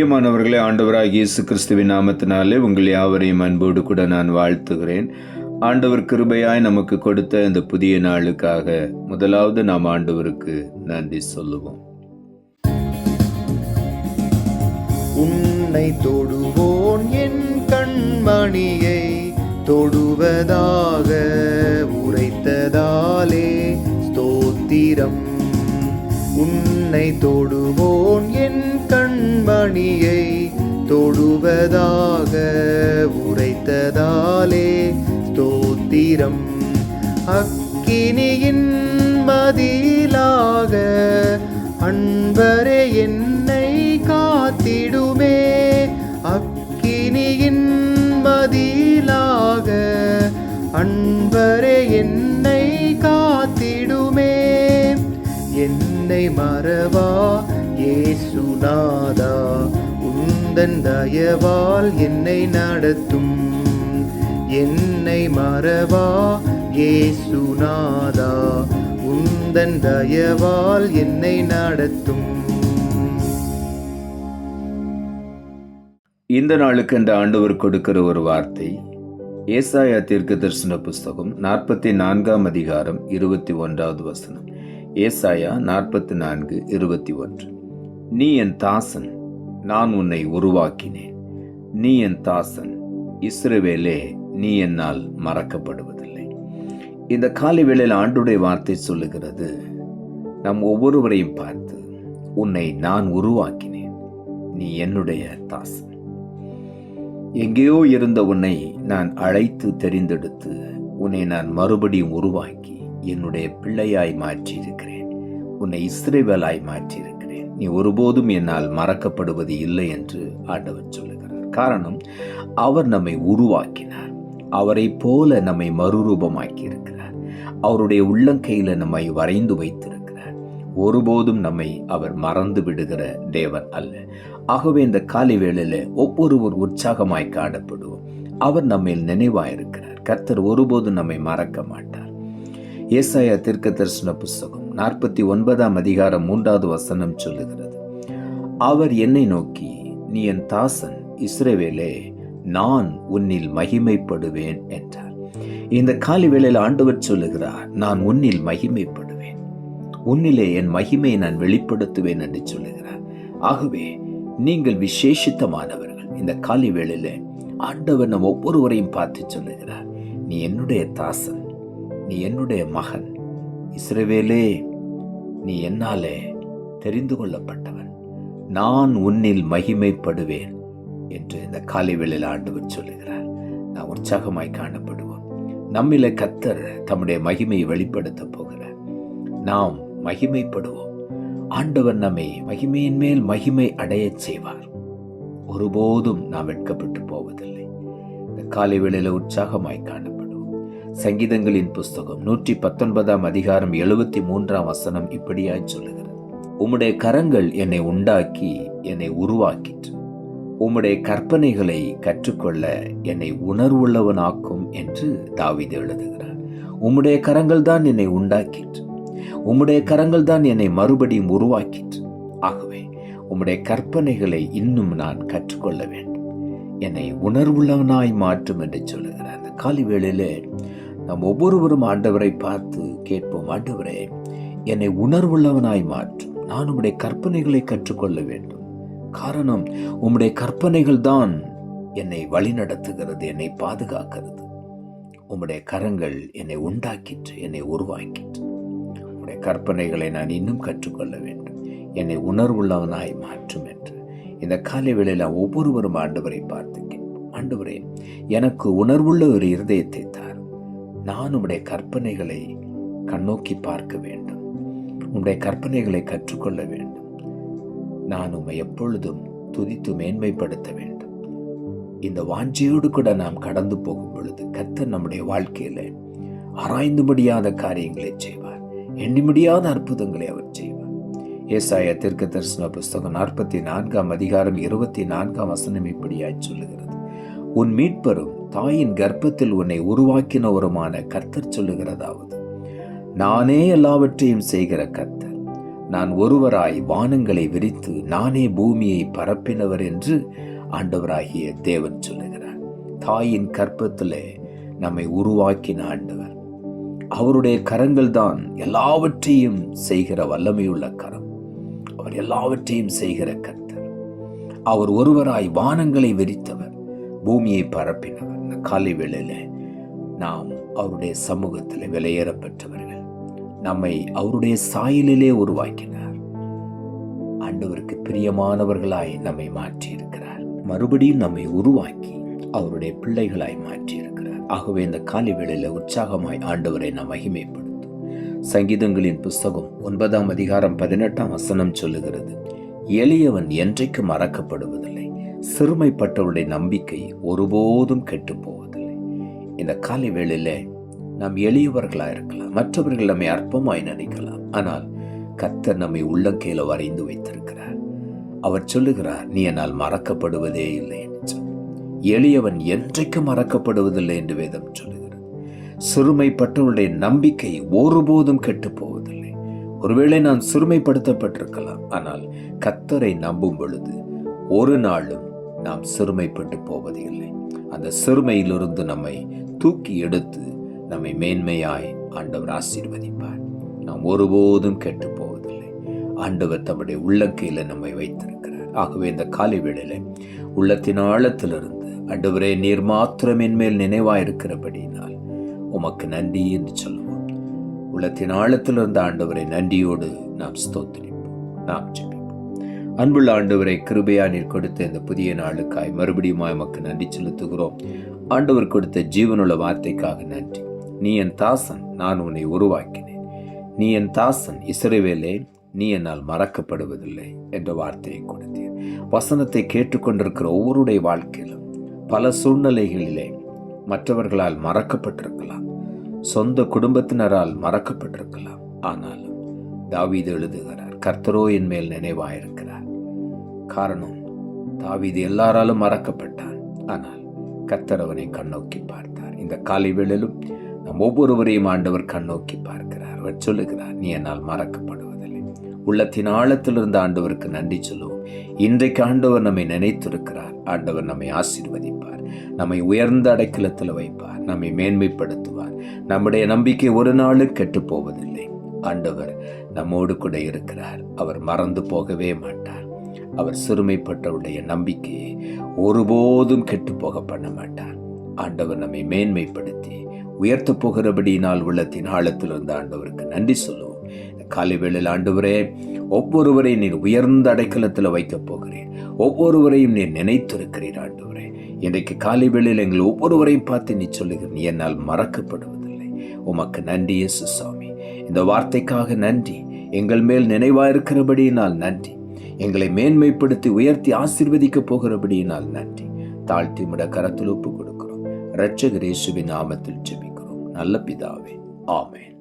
பிரியமானவர்களே, ஆண்டவராகிய இயேசு கிறிஸ்துவின் நாமத்தினாலே உங்கள் யாவரையும் அன்போடு கூட நான் வாழ்த்துகிறேன். ஆண்டவர் கிருபையாய் நமக்கு கொடுத்த இந்த புதிய நாளுக்காக முதலாவது நாம் ஆண்டவருக்கு நன்றி சொல்லுவோம். உன்னை தொடுவோன் என் கண்மணியை தொடுவதாக உரைத்ததாலே ஸ்தோத்திரம். உன்னை தொடுவோன் என் கண்மணியை தொடுவதாக உரைத்ததாலே ஸ்தோத்திரம். அக்கினியின் மதிலாக அன்பரே என்னை காத்திடுமே. அக்கினியின் மதிலாக அன்பரே என்னை காத்திடுமே. என்னை மறவா இயேசுநாதா, உந்தன் தயவால் என்னை நடத்தும். என்னை மறவா இயேசுநாதா, உந்தன் தயவால் என்னை நடத்தும். இந்த நாளுக்கு அந்த ஆண்டவர் கொடுக்கிற ஒரு வார்த்தை ஏசாயா தீர்க்கதரிசன புஸ்தகம் 44 அதிகாரம் 21வது வசனம். ஏசாயா 44:21. நீ என் தாசன், நான் உன்னை உருவாக்கினேன். நீ என் தாசன், இஸ்ரவேலே, நீ என்னால் மறக்கப்படுவதில்லை. இந்த காலை வேளையில் ஆண்டுடைய வார்த்தை சொல்லுகிறது, நம் ஒவ்வொருவரையும் பார்த்து, உன்னை நான் உருவாக்கினேன், நீ என்னுடைய தாசன். எங்கேயோ இருந்த உன்னை நான் அழைத்து தெரிந்தெடுத்து உன்னை நான் மறுபடியும் உருவாக்கி என்னுடைய பிள்ளையாய் மாற்றியிருக்கிறேன். உன்னை இஸ்ரவேலாய் மாற்றியிருக்கிறேன். நீ ஒருபோதும் என்னால் மறக்கப்படுவது இல்லை என்று ஆண்டவர் சொல்லுகிறார். காரணம், அவர் நம்மை உருவாக்கினார். அவரை போல நம்மை மறுரூபமாக்கி இருக்கிறார். அவருடைய உள்ளங்கையில நம்மை வரைந்து வைத்திருக்கிறார். ஒருபோதும் நம்மை அவர் மறந்து விடுகிற தேவன் அல்ல. ஆகவே இந்த காலை வேளையில ஒவ்வொருவர் உற்சாகமாய் காணப்படுவோம். அவர் நம்மில் நினைவாயிருக்கிறார். கர்த்தர் ஒருபோதும் நம்மை மறக்க மாட்டார். ஏசாயா தீர்க்கதரிசன புஸ்தகம் 49 அதிகாரம் 3வது வசனம் சொல்லுகிறது, அவர் என்னை நோக்கி, நீ என் தாசன் இஸ்ரவேலே, நான் உன்னில் மகிமைப்படுவேன் என்றார். இந்த காலை வேளையில் ஆண்டவர் சொல்லுகிறார், நான் உன்னில் மகிமைப்படுவேன், உன்னிலே என் மகிமையை நான் வெளிப்படுத்துவேன் என்று சொல்லுகிறார். ஆகவே நீங்கள் விசேஷித்தமானவர்கள். இந்த காலை வேளையில ஆண்டவர் நம் ஒவ்வொருவரையும் பார்த்து சொல்லுகிறார், நீ என்னுடைய தாசன், நீ என்னுடைய மகன், இஸ்ரவேலே, நீ என்னாலே தெரிந்து கொள்ளப்பட்டவன், நான் உன்னில் மகிமைப்படுவேன் என்று இந்த காலை வேளையில் ஆண்டவர் சொல்லுகிறார். நாம் உற்சாகமாய் காணப்படுவோம். நம்மிலே கர்த்தர் தம்முடைய மகிமையை வெளிப்படுத்த போகிறார். நாம் மகிமைப்படுவோம். ஆண்டவர் நம்மை மகிமையின் மேல் மகிமை அடைய செய்வார். ஒருபோதும் நாம் வெட்கப்பட்டு போவதில்லை. இந்த காலை வேளையில உற்சாகமாய் காணப்படுவோம். சங்கீதங்களின் புஸ்தகம் 119 அதிகாரம் 73 வசனம் இப்படியாய் சொல்லுகிறது, உம்முடைய கரங்கள் என்னை உண்டாக்கி என்னை உருவாக்கிற்று. உம்முடைய கற்பனைகளை கற்றுக்கொள்ள என்னை உணர்வுள்ளவனாக்கும் என்று தாவீது எழுதுகிறார். உம்முடைய கரங்கள் தான் என்னை உண்டாக்கிற்று. உம்முடைய கரங்கள் தான் என்னை மறுபடியும் உருவாக்கிற்று. ஆகவே உம்முடைய கற்பனைகளை இன்னும் நான் கற்றுக்கொள்ள வேண்டும். என்னை உணர்வுள்ளவனாய் மாற்றும் என்று சொல்லுகிறார். அந்த காலை வேளையிலே நாம் ஒவ்வொருவரும் ஆண்டவரை பார்த்து கேட்போம், ஆண்டவரே, என்னை உணர்வுள்ளவனாய் மாற்றும். நான் உம்முடைய கற்பனைகளை கற்றுக்கொள்ள வேண்டும். காரணம், உம்முடைய கற்பனைகள் தான் என்னை வழிநடத்துகிறது, என்னை பாதுகாக்கிறது. உம்முடைய கரங்கள் என்னை உண்டாக்கிற்று, என்னை உருவாக்கிற்று. உம்முடைய கற்பனைகளை நான் இன்னும் கற்றுக்கொள்ள வேண்டும். என்னை உணர்வுள்ளவனாய் மாற்றும் என்று இந்த காலை வேளையில ஒவ்வொருவரும் ஆண்டவரை பார்த்து கேட்போம், ஆண்டவரே, எனக்கு உணர்வுள்ள ஒரு இருதயத்தை தார். நான் உம்முடைய கற்பனைகளை கண்ணோக்கி பார்க்க வேண்டும். உம்முடைய கற்பனைகளை கற்றுக்கொள்ள வேண்டும். நான் உம்மை எப்பொழுதும் துதித்து மேன்மைப்படுத்த வேண்டும். இந்த வாஞ்சையோடு கூட நாம் கடந்து போகும் பொழுது கர்த்தர் நம்முடைய வாழ்க்கையில ஆராய்ந்து முடியாத காரியங்களை செய்வார். எண்ணி முடியாத அற்புதங்களை அவர் செய்வார். ஏசாயா தீர்க்கதரிசன புஸ்தகம் 44 அதிகாரம் 24 வசனம் இப்படியாய் சொல்லுகிறது, உன் மீட்பரும் தாயின் கர்ப்பத்தில் உன்னை உருவாக்கினவருமான கர்த்தர் சொல்லுகிறதாவது, நானே எல்லாவற்றையும் செய்கிற கர்த்தர், நான் ஒருவராய் வானங்களை விரித்து நானே பூமியை பரப்பினவர் என்று ஆண்டவராகிய தேவன் சொல்லுகிறார். தாயின் கற்பத்திலே நம்மை உருவாக்கின ஆண்டவர். அவருடைய கரங்கள் தான் எல்லாவற்றையும் செய்கிற வல்லமையுள்ள கரம். அவர் எல்லாவற்றையும் செய்கிற கர்த்தர். அவர் ஒருவராய் வானங்களை விரித்தவர், பூமியை பரப்பினவர். இந்த காலை வேளையில நாம் அவருடைய சமூகத்தில் விலையேறப்பெற்றவர்கள். நம்மை அவருடைய சாயலிலே உருவாக்கினார். ஆண்டவருக்கு பிரியமானவர்களாய் நம்மை மாற்றி இருக்கிறார். மறுபடியும் நம்மை உருவாக்கி அவருடைய பிள்ளைகளாய் மாற்றி இருக்கிறார். ஆகவே இந்த காலை வேளையில உற்சாகமாய் ஆண்டவரை நாம் மகிமைப்படுத்தும். சங்கீதங்களின் புஸ்தகம் 9ஆம் அதிகாரம் 18ஆம் வசனம் சொல்லுகிறது, எளியவன் என்றைக்கு மறக்கப்படுவதில்லை, சிறுமைப்பட்டவருடைய நம்பிக்கை ஒருபோதும் கெட்டு போவதில்லை. இந்த காலை வேளையில நாம் எளியவர்களாக இருக்கலாம், மற்றவர்கள் நம்மை அற்பமாய் நினைக்கலாம். ஆனால் கர்த்தர் நம்மை உள்ளங்கையில வரைந்து வைத்திருக்கிறார். அவர் சொல்லுகிறார், நீ என்னால் மறக்கப்படுவதே இல்லை என்று சொல்லி. எளியவன் என்றைக்கு மறக்கப்படுவதில்லை என்று வேதம் சொல்லுகிறது. சிறுமைப்பட்டவருடைய நம்பிக்கை ஒருபோதும் கெட்டு போவதில்லை. ஒருவேளை நான் சிறுமைப்படுத்தப்பட்டிருக்கலாம், ஆனால் கர்த்தரை நம்பும் பொழுது ஒரு நாளும் நாம் சிறுமைப்பட்டு போவது இல்லை. அந்த சிறுமையிலிருந்து நம்மை தூக்கி எடுத்து நம்மை மேன்மையாய் ஆண்டவர் ஆசீர்வதிப்பார். நாம் ஒருபோதும் கெட்டு போவதில்லை. ஆண்டவர் தம்முடைய உள்ளங்கையில நம்மை வைத்திருக்கிறார். ஆகவே இந்த காலை வேளையில உள்ளத்தின் ஆழத்திலிருந்து, ஆண்டவரே நீர் மாத்திரம் என்மேல் நினைவாயிருக்கிறபடியினால் உமக்கு நன்றி என்று சொல்லுவோம். உள்ளத்தின் ஆழத்திலிருந்து ஆண்டவரை நன்றியோடு நாம் ஸ்தோத்திரிப்போம், நாம் ஜெபிப்போம். அன்புள்ள ஆண்டவரை, கிருபையா நீர் கொடுத்த இந்த புதிய நாளுக்காய் மறுபடியும் எமக்கு நன்றி செலுத்துகிறோம். ஆண்டவர் கொடுத்த ஜீவனுள்ள வார்த்தைக்காக நன்றி. நீ என் தாசன், நான் உன்னை உருவாக்கினேன். நீ என் தாசன் இஸ்ரவேலே, நீ என்னால் மறக்கப்படுவதில்லை என்ற வார்த்தையை கொடுத்தீர். வசனத்தை கேட்டுக்கொண்டிருக்கிற ஒவ்வொருடைய வாழ்க்கையிலும் பல சூழ்நிலைகளிலே மற்றவர்களால் மறக்கப்பட்டிருக்கலாம், சொந்த குடும்பத்தினரால் மறக்கப்பட்டிருக்கலாம். ஆனாலும் தாவீது எழுதுகிறார், கர்த்தரோ என் மேல் நினைவாயிருக்கிறார். காரணம், தாவீது எல்லாராலும் மறக்கப்பட்டான், ஆனால் கர்த்தர் அவனை கண்ணோக்கி பார்த்தார். இந்த காலை வேளையிலும் நம் ஒவ்வொருவரையும் ஆண்டவர் கண்ணோக்கி பார்க்கிறார். அவர் சொல்லுகிறார், நீ என்னால் மறக்கப்படுவதில்லை. உள்ளத்தின் ஆழத்திலிருந்து ஆண்டவருக்கு நன்றி சொல்லுவோம். இன்றைக்கு ஆண்டவர் நம்மை நினைத்திருக்கிறார். ஆண்டவர் நம்மை ஆசீர்வதிப்பார், நம்மை உயர்ந்த அடைக்கலத்தில் வைப்பார், நம்மை மேன்மைப்படுத்துவார். நம்முடைய நம்பிக்கை ஒரு நாளும் கெட்டு போவதில்லை. ஆண்டவர் நம்மோடு கூட இருக்கிறார். அவர் மறந்து போகவே மாட்டார். அவர் சிறுமைப்பட்டவருடைய நம்பிக்கையை ஒருபோதும் கெட்டு போக பண்ண மாட்டார். ஆண்டவர் நம்மை மேன்மைப்படுத்தி உயர்த்த போகிறபடியினால் உள்ளத்தின் ஆழத்திலிருந்து ஆண்டவருக்கு நன்றி சொல்லுவோம். காலை வேளையில் ஆண்டவரே, ஒவ்வொருவரையும் நீர் உயர்ந்த அடைக்கலத்தில் வைக்கப் போகிறேன். ஒவ்வொருவரையும் நீர் நினைத்திருக்கிறீர். ஆண்டவரே, இன்றைக்கு காலை வேளையில் எங்கள் ஒவ்வொருவரையும் பார்த்து நீ சொல்லுகிற, நீ என்னால் மறக்கப்படுவதில்லை. உமக்கு நன்றி இயேசு சாமி. இந்த வார்த்தைக்காக நன்றி. எங்கள் மேல் நினைவாயிருக்கிறபடியினால் நன்றி. எங்களை மேன்மைப்படுத்தி உயர்த்தி ஆசீர்வதிக்க போகிறபடியினால் நன்றி. தாழ்த்தி முட கரத்தில் ஒப்பு கொடுக்கிறோம். இரட்சகர் இயேசுவின் நாமத்தில் ஜெபிக்கிறோம் நல்ல பிதாவே, ஆமென்.